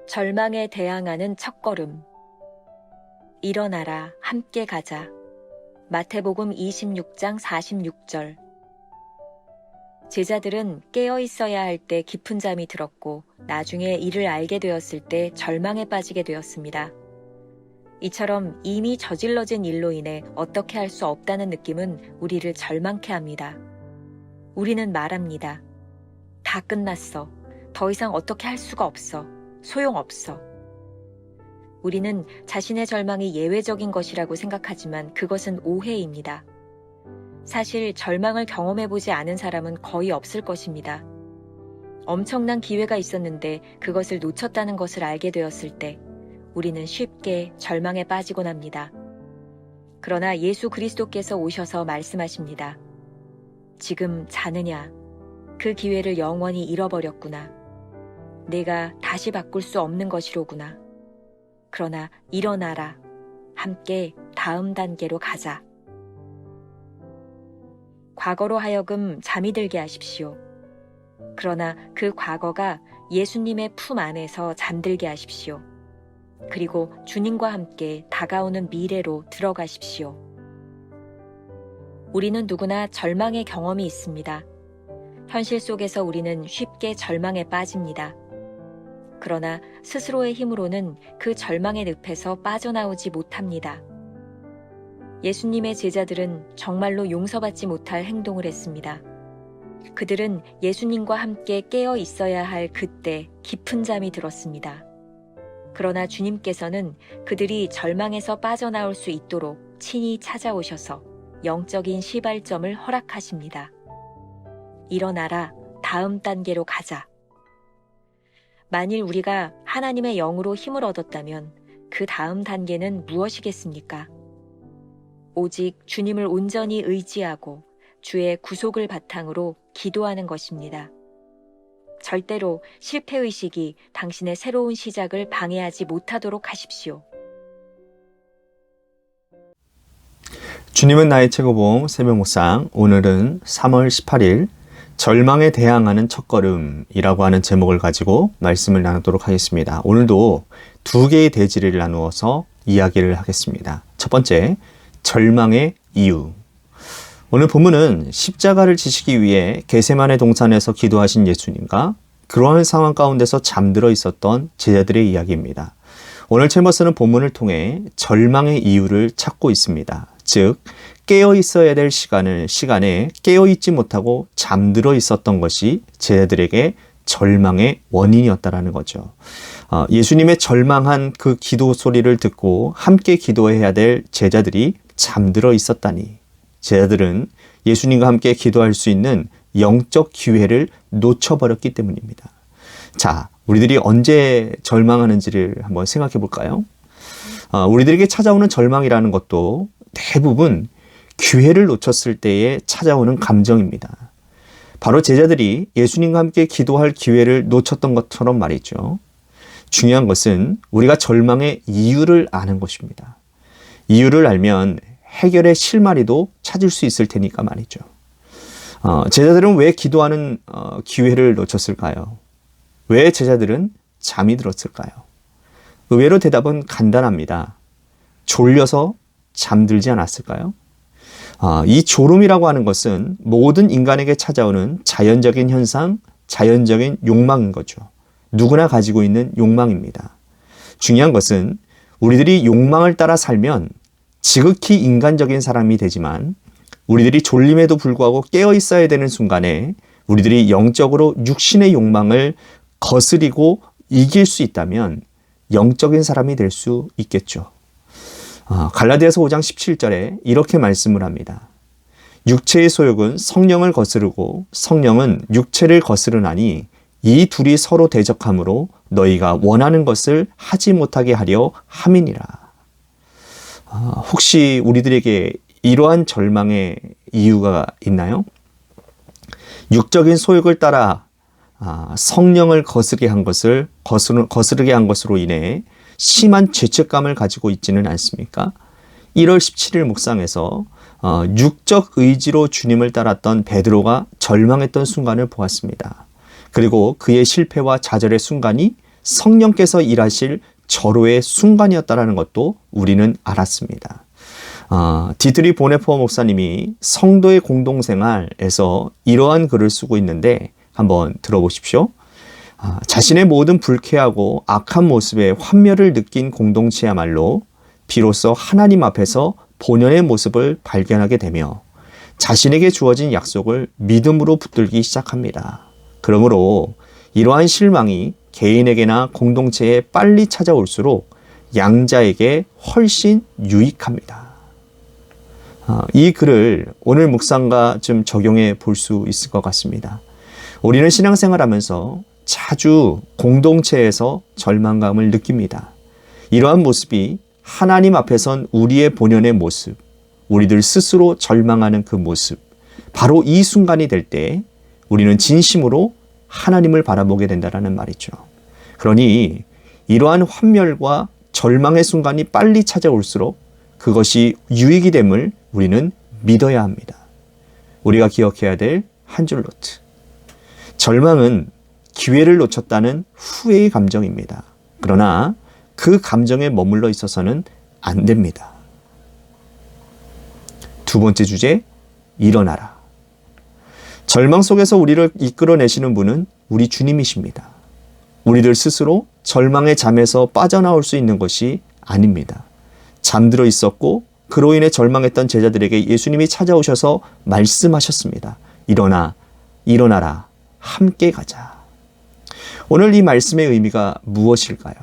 절망에 대항하는 첫걸음. 일어나라, 함께 가자. 마태복음 26장 46절. 제자들은 깨어 있어야 할 때 깊은 잠이 들었고 나중에 이를 알게 되었을 때 절망에 빠지게 되었습니다. 이처럼 이미 저질러진 일로 인해 어떻게 할 수 없다는 느낌은 우리를 절망케 합니다. 우리는 말합니다. 다 끝났어. 더 이상 어떻게 할 수가 없어. 소용없어. 우리는 자신의 절망이 예외적인 것이라고 생각하지만 그것은 오해입니다. 사실 절망을 경험해보지 않은 사람은 거의 없을 것입니다. 엄청난 기회가 있었는데 그것을 놓쳤다는 것을 알게 되었을 때 우리는 쉽게 절망에 빠지곤 합니다. 그러나 예수 그리스도께서 오셔서 말씀하십니다. 지금 자느냐? 그 기회를 영원히 잃어버렸구나. 내가 다시 바꿀 수 없는 것이로구나. 그러나 일어나라. 함께 다음 단계로 가자. 과거로 하여금 잠이 들게 하십시오. 그러나 그 과거가 예수님의 품 안에서 잠들게 하십시오. 그리고 주님과 함께 다가오는 미래로 들어가십시오. 우리는 누구나 절망의 경험이 있습니다. 현실 속에서 우리는 쉽게 절망에 빠집니다. 그러나 스스로의 힘으로는 그 절망의 늪에서 빠져나오지 못합니다. 예수님의 제자들은 정말로 용서받지 못할 행동을 했습니다. 그들은 예수님과 함께 깨어 있어야 할 그때 깊은 잠이 들었습니다. 그러나 주님께서는 그들이 절망에서 빠져나올 수 있도록 친히 찾아오셔서 영적인 시발점을 허락하십니다. 일어나라, 다음 단계로 가자. 만일 우리가 하나님의 영으로 힘을 얻었다면 그 다음 단계는 무엇이겠습니까? 오직 주님을 온전히 의지하고 주의 구속을 바탕으로 기도하는 것입니다. 절대로 실패의식이 당신의 새로운 시작을 방해하지 못하도록 하십시오. 주님은 나의 최고봉 새벽 묵상, 오늘은 3월 18일 절망에 대항하는 첫걸음이라고 하는 제목을 가지고 말씀을 나누도록 하겠습니다. 오늘도 두 개의 대지를 나누어서 이야기를 하겠습니다. 첫 번째, 절망의 이유. 오늘 본문은 십자가를 지시기 위해 겟세마네 동산에서 기도하신 예수님과 그러한 상황 가운데서 잠들어 있었던 제자들의 이야기입니다. 오늘 챔버스는 본문을 통해 절망의 이유를 찾고 있습니다. 즉, 깨어 있어야 될 시간에 깨어 있지 못하고 잠들어 있었던 것이 제자들에게 절망의 원인이었다라는 거죠. 예수님의 절망한 그 기도 소리를 듣고 함께 기도해야 될 제자들이 잠들어 있었다니, 제자들은 예수님과 함께 기도할 수 있는 영적 기회를 놓쳐버렸기 때문입니다. 자, 우리들이 언제 절망하는지를 한번 생각해 볼까요? 우리들에게 찾아오는 절망이라는 것도 대부분 기회를 놓쳤을 때에 찾아오는 감정입니다. 바로 제자들이 예수님과 함께 기도할 기회를 놓쳤던 것처럼 말이죠. 중요한 것은 우리가 절망의 이유를 아는 것입니다. 이유를 알면 해결의 실마리도 찾을 수 있을 테니까 말이죠. 제자들은 왜 기도하는 기회를 놓쳤을까요? 왜 제자들은 잠이 들었을까요? 의외로 대답은 간단합니다. 졸려서 잠들지 않았을까요? 이 졸음이라고 하는 것은 모든 인간에게 찾아오는 자연적인 현상, 자연적인 욕망인 거죠. 누구나 가지고 있는 욕망입니다. 중요한 것은 우리들이 욕망을 따라 살면 지극히 인간적인 사람이 되지만 우리들이 졸림에도 불구하고 깨어 있어야 되는 순간에 우리들이 영적으로 육신의 욕망을 거스리고 이길 수 있다면 영적인 사람이 될 수 있겠죠. 갈라디아서 5장 17절에 이렇게 말씀을 합니다. 육체의 소욕은 성령을 거스르고 성령은 육체를 거스르나니 이 둘이 서로 대적하므로 너희가 원하는 것을 하지 못하게 하려 함이니라. 혹시 우리들에게 이러한 절망의 이유가 있나요? 육적인 소욕을 따라 성령을 거스르게 한 것으로 인해 심한 죄책감을 가지고 있지는 않습니까? 1월 17일 묵상에서 육적 의지로 주님을 따랐던 베드로가 절망했던 순간을 보았습니다. 그리고 그의 실패와 좌절의 순간이 성령께서 일하실 절호의 순간이었다는 것도 우리는 알았습니다. 디트리 보네포 목사님이 성도의 공동생활에서 이러한 글을 쓰고 있는데 한번 들어보십시오. 자신의 모든 불쾌하고 악한 모습에 환멸을 느낀 공동체야말로 비로소 하나님 앞에서 본연의 모습을 발견하게 되며 자신에게 주어진 약속을 믿음으로 붙들기 시작합니다. 그러므로 이러한 실망이 개인에게나 공동체에 빨리 찾아올수록 양자에게 훨씬 유익합니다. 이 글을 오늘 묵상과 좀 적용해 볼 수 있을 것 같습니다. 우리는 신앙생활하면서 자주 공동체에서 절망감을 느낍니다. 이러한 모습이 하나님 앞에선 우리의 본연의 모습, 우리들 스스로 절망하는 그 모습, 바로 이 순간이 될 때 우리는 진심으로 하나님을 바라보게 된다는 말이죠. 그러니 이러한 환멸과 절망의 순간이 빨리 찾아올수록 그것이 유익이 됨을 우리는 믿어야 합니다. 우리가 기억해야 될 한 줄 노트. 절망은 기회를 놓쳤다는 후회의 감정입니다. 그러나 그 감정에 머물러 있어서는 안 됩니다. 두 번째 주제, 일어나라. 절망 속에서 우리를 이끌어내시는 분은 우리 주님이십니다. 우리들 스스로 절망의 잠에서 빠져나올 수 있는 것이 아닙니다. 잠들어 있었고 그로 인해 절망했던 제자들에게 예수님이 찾아오셔서 말씀하셨습니다. 일어나, 일어나라, 함께 가자. 오늘 이 말씀의 의미가 무엇일까요?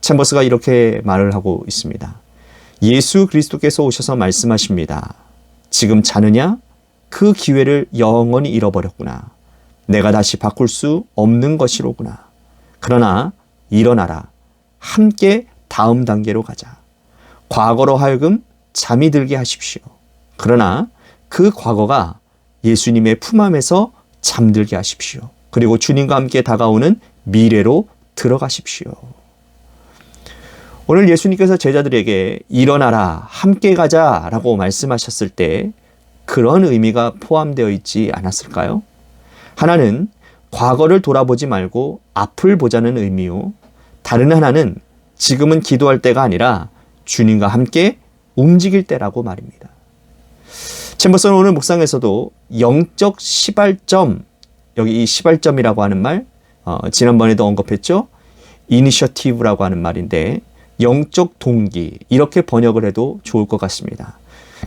챔버스가 이렇게 말을 하고 있습니다. 예수 그리스도께서 오셔서 말씀하십니다. 지금 자느냐? 그 기회를 영원히 잃어버렸구나. 내가 다시 바꿀 수 없는 것이로구나. 그러나 일어나라. 함께 다음 단계로 가자. 과거로 하여금 잠이 들게 하십시오. 그러나 그 과거가 예수님의 품 안에서 잠들게 하십시오. 그리고 주님과 함께 다가오는 미래로 들어가십시오. 오늘 예수님께서 제자들에게 일어나라, 함께 가자라고 말씀하셨을 때 그런 의미가 포함되어 있지 않았을까요? 하나는 과거를 돌아보지 말고 앞을 보자는 의미요. 다른 하나는 지금은 기도할 때가 아니라 주님과 함께 움직일 때라고 말입니다. 챔버스는 오늘 묵상에서도 영적 시발점, 여기 이 시발점이라고 하는 말, 지난번에도 언급했죠. 이니셔티브라고 하는 말인데 영적 동기, 이렇게 번역을 해도 좋을 것 같습니다.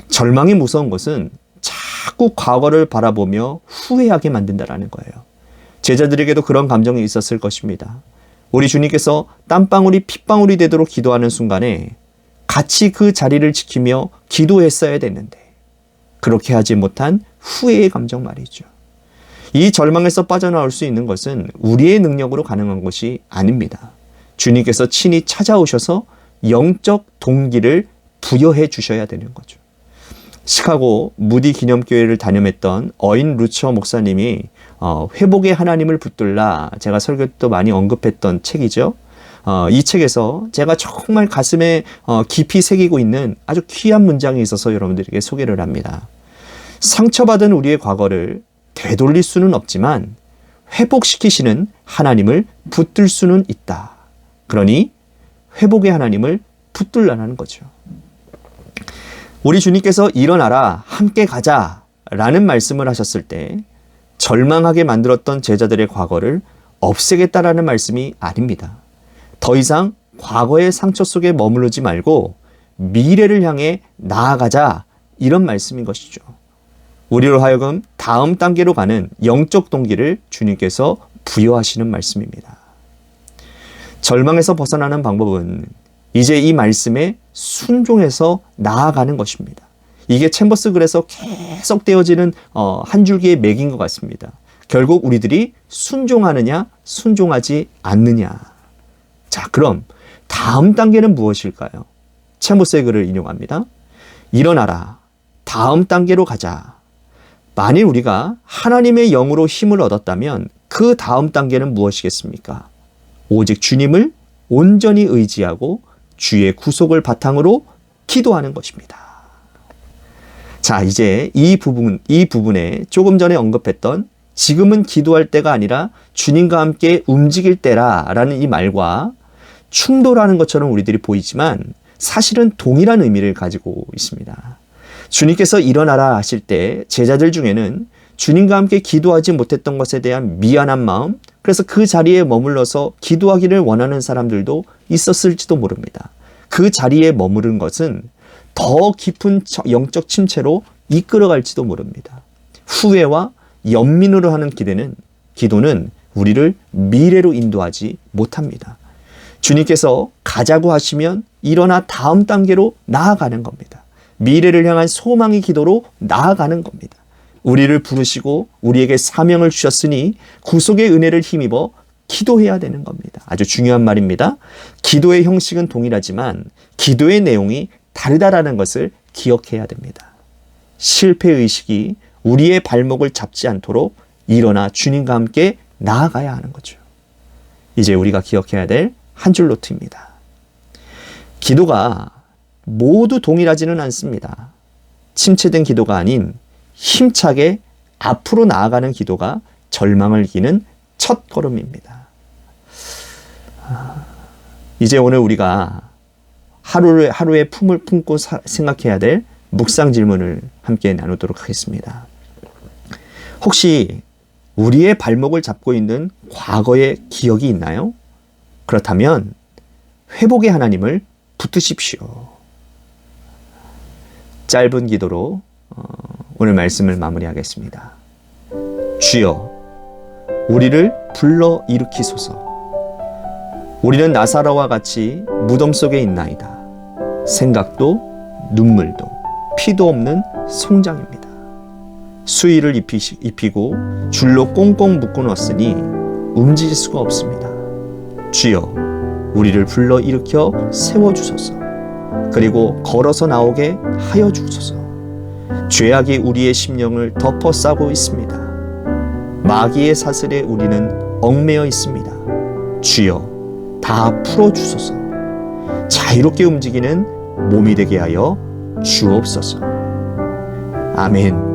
절망이 무서운 것은 자꾸 과거를 바라보며 후회하게 만든다는 거예요. 제자들에게도 그런 감정이 있었을 것입니다. 우리 주님께서 땀방울이 핏방울이 되도록 기도하는 순간에 같이 그 자리를 지키며 기도했어야 됐는데 그렇게 하지 못한 후회의 감정 말이죠. 이 절망에서 빠져나올 수 있는 것은 우리의 능력으로 가능한 것이 아닙니다. 주님께서 친히 찾아오셔서 영적 동기를 부여해 주셔야 되는 거죠. 시카고 무디 기념교회를 단임했던 어인 루처 목사님이 회복의 하나님을 붙들라, 제가 설교 때 많이 언급했던 책이죠. 이 책에서 제가 정말 가슴에 깊이 새기고 있는 아주 귀한 문장이 있어서 여러분들에게 소개를 합니다. 상처받은 우리의 과거를 되돌릴 수는 없지만 회복시키시는 하나님을 붙들 수는 있다. 그러니 회복의 하나님을 붙들라는 거죠. 우리 주님께서 일어나라, 함께 가자 라는 말씀을 하셨을 때 절망하게 만들었던 제자들의 과거를 없애겠다라는 말씀이 아닙니다. 더 이상 과거의 상처 속에 머무르지 말고 미래를 향해 나아가자, 이런 말씀인 것이죠. 우리로 하여금 다음 단계로 가는 영적 동기를 주님께서 부여하시는 말씀입니다. 절망에서 벗어나는 방법은 이제 이 말씀에 순종해서 나아가는 것입니다. 이게 챔버스 글에서 계속 되어지는 한 줄기의 맥인 것 같습니다. 결국 우리들이 순종하느냐 순종하지 않느냐. 자, 그럼 다음 단계는 무엇일까요? 챔버스의 글을 인용합니다. 일어나라, 다음 단계로 가자. 만일 우리가 하나님의 영으로 힘을 얻었다면 그 다음 단계는 무엇이겠습니까? 오직 주님을 온전히 의지하고 주의 구속을 바탕으로 기도하는 것입니다. 자, 이제 이 부분에 조금 전에 언급했던 지금은 기도할 때가 아니라 주님과 함께 움직일 때라라는 이 말과 충돌하는 것처럼 우리들이 보이지만 사실은 동일한 의미를 가지고 있습니다. 주님께서 일어나라 하실 때 제자들 중에는 주님과 함께 기도하지 못했던 것에 대한 미안한 마음, 그래서 그 자리에 머물러서 기도하기를 원하는 사람들도 있었을지도 모릅니다. 그 자리에 머무른 것은 더 깊은 영적 침체로 이끌어갈지도 모릅니다. 후회와 연민으로 하는 기도는 우리를 미래로 인도하지 못합니다. 주님께서 가자고 하시면 일어나 다음 단계로 나아가는 겁니다. 미래를 향한 소망의 기도로 나아가는 겁니다. 우리를 부르시고 우리에게 사명을 주셨으니 구속의 은혜를 힘입어 기도해야 되는 겁니다. 아주 중요한 말입니다. 기도의 형식은 동일하지만 기도의 내용이 다르다라는 것을 기억해야 됩니다. 실패의식이 우리의 발목을 잡지 않도록 일어나 주님과 함께 나아가야 하는 거죠. 이제 우리가 기억해야 될 한 줄 노트입니다. 기도가 모두 동일하지는 않습니다. 침체된 기도가 아닌 힘차게 앞으로 나아가는 기도가 절망을 이기는 첫 걸음입니다. 이제 오늘 우리가 하루의 품을 품고 생각해야 될 묵상 질문을 함께 나누도록 하겠습니다. 혹시 우리의 발목을 잡고 있는 과거의 기억이 있나요? 그렇다면 회복의 하나님을 붙드십시오. 짧은 기도로 오늘 말씀을 마무리하겠습니다. 주여, 우리를 불러 일으키소서. 우리는 나사로와 같이 무덤 속에 있나이다. 생각도 눈물도 피도 없는 송장입니다. 수의를 입히고 줄로 꽁꽁 묶어 놓았으니 움직일 수가 없습니다. 주여, 우리를 불러 일으켜 세워주소서. 그리고 걸어서 나오게 하여 주소서. 죄악이 우리의 심령을 덮어 싸고 있습니다. 마귀의 사슬에 우리는 얽매여 있습니다. 주여, 다 풀어주소서. 자유롭게 움직이는 몸이 되게 하여 주옵소서. 아멘.